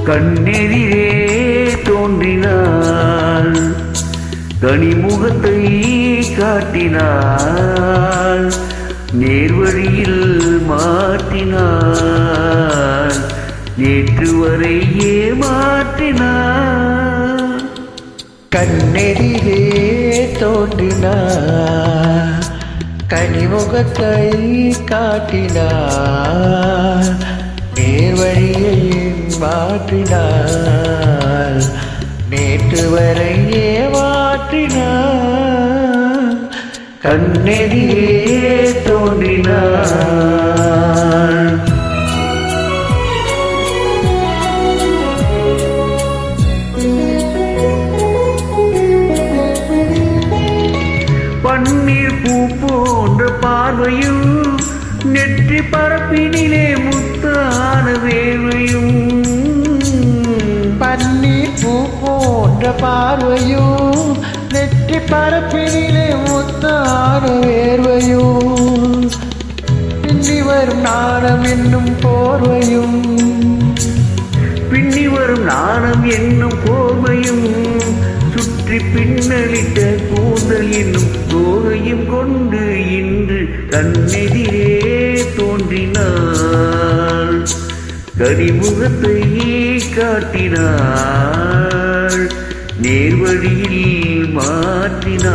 கண்ணெதிரே தோன்றினாள், கனிமுகத்தை காட்டினாள், நேர்வழியில் மாற்றினாள், நேற்று வரை ஏமாற்றினாள். கண்ணெதிரே தோன்றினாள், கனிமுகத்தை காட்டினாள், நேர்வழியை மாற்றினாள், நேற்று வரை ஏமாற்றினாள். கண்ணெதிரே தோன்றினாள். பன்னீர் பூ போன்ற பார்வையும், நெற்றி பரப்பினிலே முத்தான வேர்வையும். பன்னீர் பூ போன்ற பார்வையும், நெற்றி பரப்பினிலே முத்தான வேர்வையும். பின்னி வரும் நாணம் என்னும் போர்வையும், பின்னி வரும் நாணம் என்னும் போர்வையும், சுற்றி பின்னலிட்ட கூந்தல் என்னும் தோகையும் கொண்டு இன்று கண்ணெதிரே தோன்றினாள், கனிமுகத்தை காட்டினாள், நேர்வழியில் மாற்றினாள்,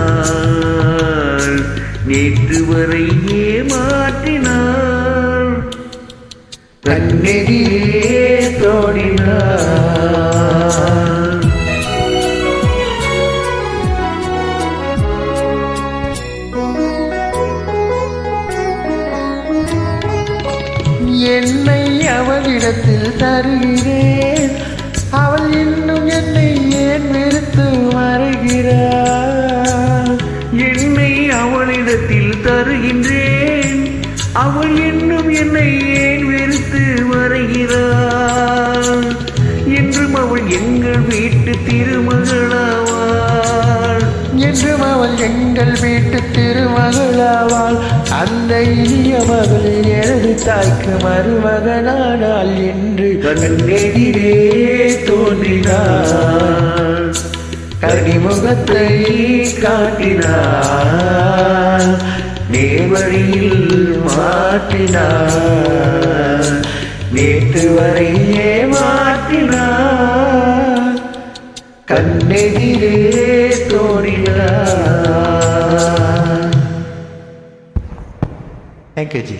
நேற்று வரை ஏமாற்றினாள். கண்ணெதிரே தோன்றினாள். என்னை அவளிடத்தில் தருகிறேன், அவள் இன்னும் என்னை ஏன் வெறுத்து மறைகிறாள். என்னை அவளிடத்தில் தருகின்றேன், அவள் இன்னும் என்னை ஏன் வெறுத்து மறைகிறாள். என்றும் அவள் எங்கள் வீட்டு திருமகளாவாள், என்றும் அவள் எங்கள் வீட்டு திருமகளாவாள். அந்த இனிய மகள் எனது தாய்க்கு மருமகனானாள் என்று கண்ணெதிரே தோன்றினாள், கனிமுகத்தை காட்டினாள், நேர்வழியில் மாற்றினாள், நேற்று வரை ஏமாற்றினாள். கண்ணெதிரே தோன்றினாள். Thank you, Ji.